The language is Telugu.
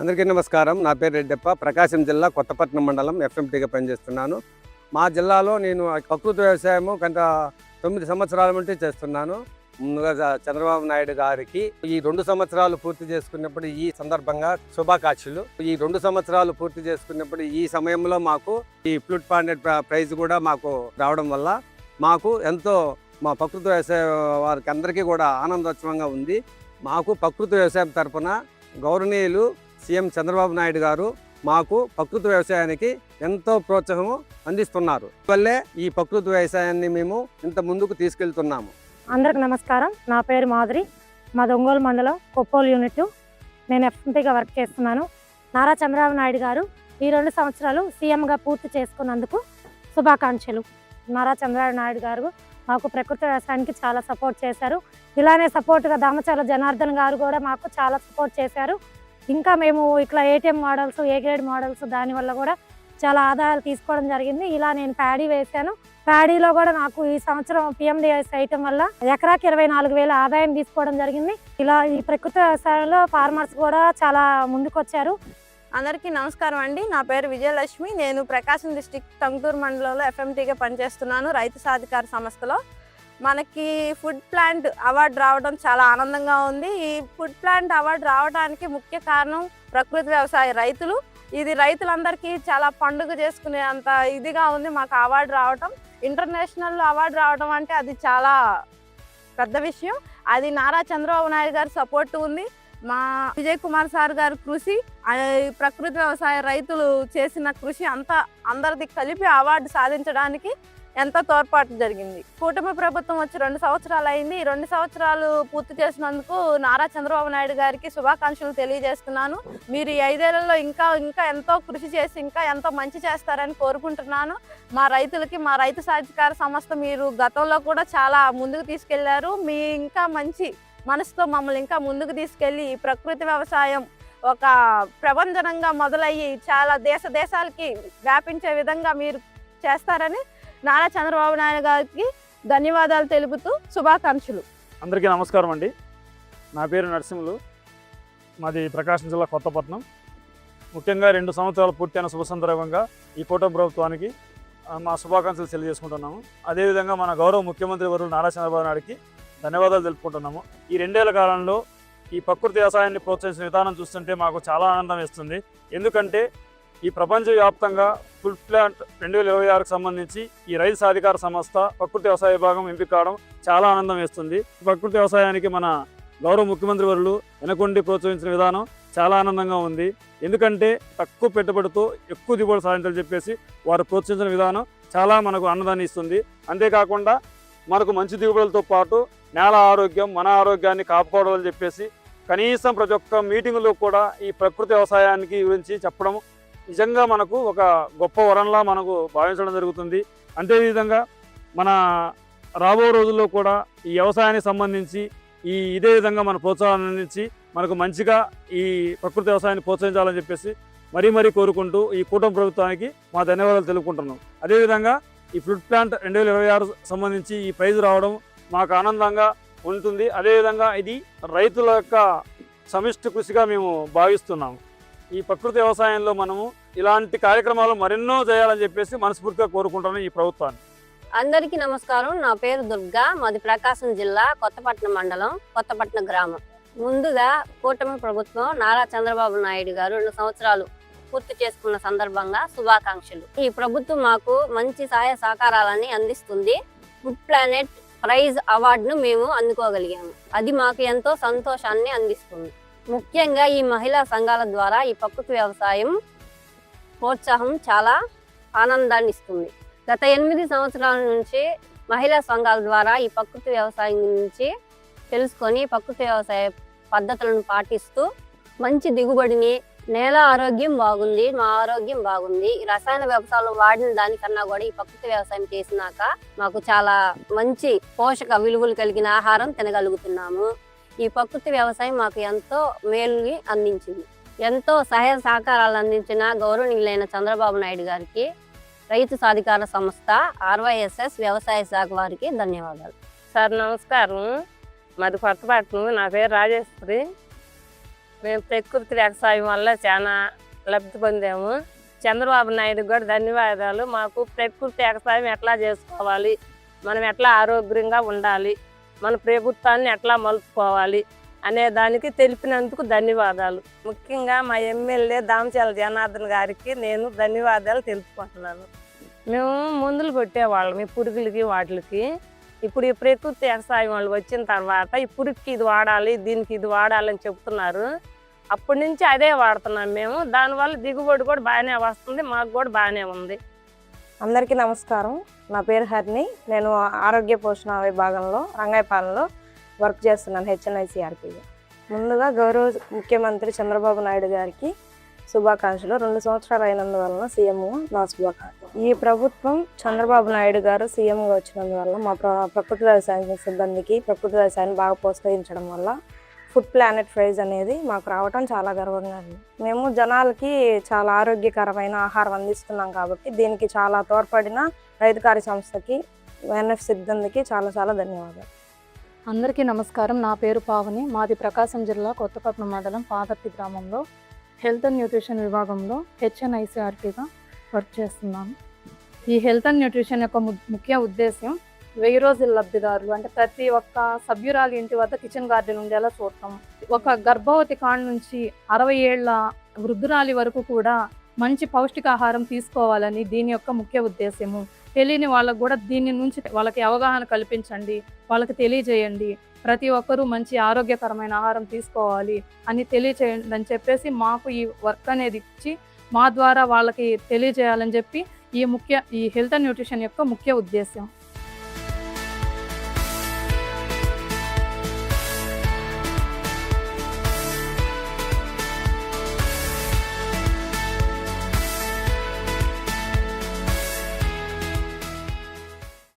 అందరికీ నమస్కారం. నా పేరు రెడ్డప్ప. ప్రకాశం జిల్లా కొత్తపట్నం మండలం ఎఫ్ఎంటీగా పనిచేస్తున్నాను. మా జిల్లాలో నేను ప్రకృతి వ్యవసాయము గత 9 సంవత్సరాల నుండి చేస్తున్నాను. ముందుగా చంద్రబాబు నాయుడు గారికి ఈ 2 సంవత్సరాలు పూర్తి చేసుకున్నప్పుడు ఈ సందర్భంగా శుభాకాంక్షలు. ఈ 2 సంవత్సరాలు పూర్తి చేసుకున్నప్పుడు ఈ సమయంలో మాకు ఈ ఫ్లూట్ పాండెడ్ ప్రైజ్ కూడా మాకు రావడం వల్ల మాకు ఎంతో మా ప్రకృతి వ్యవసాయ వారికి అందరికీ కూడా ఆనందోత్సవంగా ఉంది. మాకు ప్రకృతి వ్యవసాయం తరఫున గౌరవనీయులు సీఎం చంద్రబాబు నాయుడు గారు మాకు ప్రకృతి వ్యవసాయానికి ఎంతో ప్రోత్సాహం అందిస్తున్నారు. వల్లే ఈ ప్రకృతి వ్యవసాయాన్ని మేము ఇంత ముందుకు తీసుకెళ్తున్నాము. అందరికి నమస్కారం. నా పేరు మాధురి. మా ఒంగోలు మండలం కొప్పోలు యూనిట్. నేను ఎఫ్ఎంటీగా వర్క్ చేస్తున్నాను. నారా చంద్రబాబు నాయుడు గారు ఈ 2 సంవత్సరాలు సీఎంగా పూర్తి చేసుకున్నందుకు శుభాకాంక్షలు. నారా చంద్రబాబు నాయుడు గారు మాకు ప్రకృతి వ్యవసాయానికి చాలా సపోర్ట్ చేశారు. ఇలానే సపోర్ట్గా దామచర్ల జనార్దన్ గారు కూడా మాకు చాలా సపోర్ట్ చేశారు. ఇంకా మేము ఇట్లా ATM models, A grade models దానివల్ల కూడా చాలా ఆదాయాలు తీసుకోవడం జరిగింది. ఇలా నేను ప్యాడీ వేశాను. ప్యాడీలో కూడా నాకు ఈ సంవత్సరం పిఎండిఎస్ వేయటం వల్ల ఎకరాకి 24,000 ఆదాయం తీసుకోవడం జరిగింది. ఇలా ఈ ప్రకృతి వ్యవసాయంలో ఫార్మర్స్ కూడా చాలా ముందుకొచ్చారు. అందరికీ నమస్కారం అండి. నా పేరు విజయలక్ష్మి. నేను ప్రకాశం డిస్టిక్ టంగుటూరు మండలంలో ఎఫ్ఎంటీగా పనిచేస్తున్నాను, రైతు సాధికార సంస్థలో. మనకి ఫుడ్ ప్లాంట్ అవార్డు రావడం చాలా ఆనందంగా ఉంది. ఈ ఫుడ్ ప్లాంట్ అవార్డు రావడానికి ముఖ్య కారణం ప్రకృతి వ్యవసాయ రైతులు. ఇది రైతులందరికీ చాలా పండుగ చేసుకునే అంత ఇదిగా ఉంది మాకు అవార్డు రావడం. ఇంటర్నేషనల్ అవార్డు రావడం అంటే అది చాలా పెద్ద విషయం. అది నారా చంద్రబాబు నాయుడు గారి సపోర్ట్ ఉంది. మా విజయ్ కుమార్ సార్ గారి కృషి, ప్రకృతి వ్యవసాయ రైతులు చేసిన కృషి అంతా అందరిది కలిపి అవార్డు సాధించడానికి ఎంతో తోడ్పాటు జరిగింది. కూటమి ప్రభుత్వం వచ్చి 2 సంవత్సరాలు అయింది. ఈ 2 సంవత్సరాలు పూర్తి చేసినందుకు నారా చంద్రబాబు నాయుడు గారికి శుభాకాంక్షలు తెలియజేస్తున్నాను. మీరు ఈ 5 ఏళ్లలో ఇంకా ఎంతో కృషి చేసి ఇంకా ఎంతో మంచి చేస్తారని కోరుకుంటున్నాను. మా రైతులకి, మా రైతు సాధికార సంస్థ మీరు గతంలో కూడా చాలా ముందుకు తీసుకెళ్లారు. మీ ఇంకా మంచి మనసుతో మమ్మల్ని ఇంకా ముందుకు తీసుకెళ్ళి ఈ ప్రకృతి వ్యవసాయం ఒక ప్రబంధనంగా మొదలయ్యి చాలా దేశాలకి వ్యాపించే విధంగా మీరు చేస్తారని నారా చంద్రబాబు నాయుడు గారికి ధన్యవాదాలు తెలుపుతూ శుభాకాంక్షలు. అందరికీ నమస్కారం అండి. నా పేరు నరసింహులు. మాది ప్రకాశం జిల్లా కొత్తపట్నం. ముఖ్యంగా 2 సంవత్సరాలు పూర్తయిన శుభ సందర్భంగా ఈ కూటమి ప్రభుత్వానికి మా శుభాకాంక్షలు తెలియజేసుకుంటున్నాము. అదేవిధంగా మన గౌరవ ముఖ్యమంత్రి వర్యులు నారా చంద్రబాబు నాయుడికి ధన్యవాదాలు తెలుపుకుంటున్నాము. ఈ 2 ఏళ్ల కాలంలో ఈ ప్రకృతి వ్యవసాయాన్ని ప్రోత్సహించిన విధానం చూస్తుంటే మాకు చాలా ఆనందం వేస్తుంది. ఎందుకంటే ఈ ప్రపంచవ్యాప్తంగా ఫుడ్ ప్లాంట్ 2026కు సంబంధించి ఈ రైతు సాధికార సంస్థ ప్రకృతి వ్యవసాయ విభాగం ఎంపిక కావడం చాలా ఆనందం వేస్తుంది. ప్రకృతి వ్యవసాయానికి మన గౌరవ ముఖ్యమంత్రి వర్యులు వెనకొండి ప్రోత్సహించిన విధానం చాలా ఆనందంగా ఉంది. ఎందుకంటే తక్కువ పెట్టుబడితో ఎక్కువ దిగుబడి సాధించాలని చెప్పేసి వారు ప్రోత్సహించిన విధానం చాలా మనకు ఆనందాన్ని ఇస్తుంది. అంతేకాకుండా మనకు మంచి దిగుబడులతో పాటు నేల ఆరోగ్యం, మన ఆరోగ్యాన్ని కాపాడుకోవాలని చెప్పేసి కనీసం ప్రతి ఒక్క మీటింగులో కూడా ఈ ప్రకృతి వ్యవసాయానికి గురించి చెప్పడం నిజంగా మనకు ఒక గొప్ప వరంలా మనకు భావించడం జరుగుతుంది. అంతేవిధంగా మన రాబో రోజుల్లో కూడా ఈ వ్యవసాయానికి సంబంధించి ఇదే విధంగా మన ప్రోత్సాహాన్ని అందించి మనకు మంచిగా ఈ ప్రకృతి వ్యవసాయాన్ని ప్రోత్సహించాలని చెప్పేసి మరీ కోరుకుంటూ ఈ కూటమి ప్రభుత్వానికి మా ధన్యవాదాలు తెలుపుకుంటున్నాం. అదేవిధంగా ఈ ఫుడ్ ప్లాంట్ 2026 సంబంధించి ఈ ప్రైజ్ రావడం మాకు ఆనందంగా ఉంటుంది. అదేవిధంగా ఇది రైతుల యొక్క సమిష్టి కృషిగా మేము భావిస్తున్నాము. ఈ ప్రకృతి వ్యవసాయంలో మనము ఇలాంటి కార్యక్రమాలు మరెన్నో చేయాలని చెప్పేసి మనస్ఫూర్తిగా కోరుకుంటున్నాను ఈ ప్రభుత్వాన్ని. అందరికీ నమస్కారం. నా పేరు దుర్గా. మాది ప్రకాశం జిల్లా కొత్తపట్నం మండలం, కొత్తపట్నం గ్రామం. ముందుగా కూటమి ప్రభుత్వం నారా చంద్రబాబు నాయుడు గారు 2 సంవత్సరాలు పూర్తి చేసుకున్న సందర్భంగా శుభాకాంక్షలు. ఈ ప్రభుత్వం మాకు మంచి సహాయ సహకారాలని అందిస్తుంది. ఫుడ్ ప్లానెట్ ప్రైజ్ అవార్డును మేము అందుకోగలిగాము. అది మాకు ఎంతో సంతోషాన్ని అందిస్తుంది. ముఖ్యంగా ఈ మహిళా సంఘాల ద్వారా ఈ ప్రకృతి వ్యవసాయం ప్రోత్సాహం చాలా ఆనందాన్ని ఇస్తుంది. గత 8 సంవత్సరాల నుంచి మహిళా సంఘాల ద్వారా ఈ ప్రకృతి వ్యవసాయం గురించి తెలుసుకొని ప్రకృతి వ్యవసాయ పద్ధతులను పాటిస్తూ మంచి దిగుబడిని, నేల ఆరోగ్యం బాగుంది, మా ఆరోగ్యం బాగుంది. రసాయన వ్యవసాయంలో వాడిన దానికన్నా కూడా ఈ ప్రకృతి వ్యవసాయం చేసినాక మాకు చాలా మంచి పోషక విలువలు కలిగిన ఆహారం తినగలుగుతున్నాము. ఈ ప్రకృతి వ్యవసాయం మాకు ఎంతో మేలుని అందించింది. ఎంతో సహాయ సహకారాలు అందించిన గౌరవనీయులైన చంద్రబాబు నాయుడు గారికి, రైతు సాధికార సంస్థ RYSS వ్యవసాయ శాఖ వారికి ధన్యవాదాలు. సార్ నమస్కారం. మాది కొత్తపట్నం. నా పేరు రాజేశ్వరి. మేము ప్రకృతి వ్యవసాయం వల్ల చాలా లబ్ధి పొందాము. చంద్రబాబు నాయుడు కూడా ధన్యవాదాలు. మాకు ప్రకృతి వ్యవసాయం ఎట్లా చేసుకోవాలి, మనం ఎట్లా ఆరోగ్యంగా ఉండాలి, మన ప్రభుత్వాన్ని ఎట్లా మలుచుకోవాలి అనే దానికి తెలిపినందుకు ధన్యవాదాలు. ముఖ్యంగా మా ఎమ్మెల్యే దామచల జనార్దన్ గారికి నేను ధన్యవాదాలు తెలుపుకుంటున్నాను. మేము మందులు కొట్టేవాళ్ళం ఈ పురుగులకి వాటికి. ఇప్పుడు ఈ ప్రకృతి వ్యవసాయం వాళ్ళు వచ్చిన తర్వాత ఈ పురుగుకి ఇది వాడాలి, దీనికి ఇది వాడాలని చెప్తున్నారు. అప్పటి నుంచి అదే వాడుతున్నాం మేము. దానివల్ల దిగుబడి కూడా బాగానే వస్తుంది, మాకు కూడా బాగానే ఉంది. అందరికీ నమస్కారం. నా పేరు హరిణి. నేను ఆరోగ్య పోషణ విభాగంలో రంగాయపాలెంలో వర్క్ చేస్తున్నాను హెచ్ఎన్ఐసిఆర్పిగా. ముందుగా గౌరవ ముఖ్యమంత్రి చంద్రబాబు నాయుడు గారికి శుభాకాంక్షలు. 2 సంవత్సరాలు అయినందువలన సీఎంగా నా శుభాకాంక్షలు. ఈ ప్రభుత్వం చంద్రబాబు నాయుడు గారు సీఎంగా వచ్చినందువల్ల మా ప్రకృతి వ్యవసాయ సిబ్బందికి ప్రకృతి వ్యవసాయాన్ని బాగా ప్రోత్సహించడం వల్ల ఫుడ్ ప్లానెట్ ప్రైజ్ అనేది మాకు రావటం చాలా గర్వంగా ఉంది. మేము జనాలకి చాలా ఆరోగ్యకరమైన ఆహారం అందిస్తున్నాం కాబట్టి దీనికి చాలా తోడ్పడిన రైతు కార్య సంస్థకి ఎన్ఎఫ్ సిబ్బందికి చాలా చాలా ధన్యవాదాలు. అందరికీ నమస్కారం. నా పేరు పావని. మాది ప్రకాశం జిల్లా కొత్తపట్నం మండలం పాదర్తి గ్రామంలో హెల్త్ అండ్ న్యూట్రిషన్ విభాగంలో హెచ్ఎన్ఐసిఆర్పిగా వర్క్ చేస్తున్నాను. ఈ హెల్త్ అండ్ న్యూట్రిషన్ యొక్క ముఖ్య ఉద్దేశం 1000 రోజుల లబ్ధిదారులు అంటే ప్రతి ఒక్క సభ్యురాలు ఇంటి వద్ద కిచెన్ గార్డెన్ ఉండేలా చూడటం. ఒక గర్భవతి కాడ నుంచి 60 ఏళ్ల వృద్ధురాలి వరకు కూడా మంచి పౌష్టికాహారం తీసుకోవాలని దీని యొక్క ముఖ్య ఉద్దేశము. తెలియని వాళ్ళకు కూడా దీని నుంచి వాళ్ళకి అవగాహన కల్పించండి, వాళ్ళకి తెలియజేయండి. ప్రతి ఒక్కరూ మంచి ఆరోగ్యకరమైన ఆహారం తీసుకోవాలి అని తెలియజేయండి అని చెప్పేసి మాకు ఈ వర్క్ అనేది ఇచ్చి మా ద్వారా వాళ్ళకి తెలియజేయాలని చెప్పి ఈ హెల్త్ అండ్ న్యూట్రిషన్ యొక్క ముఖ్య ఉద్దేశం.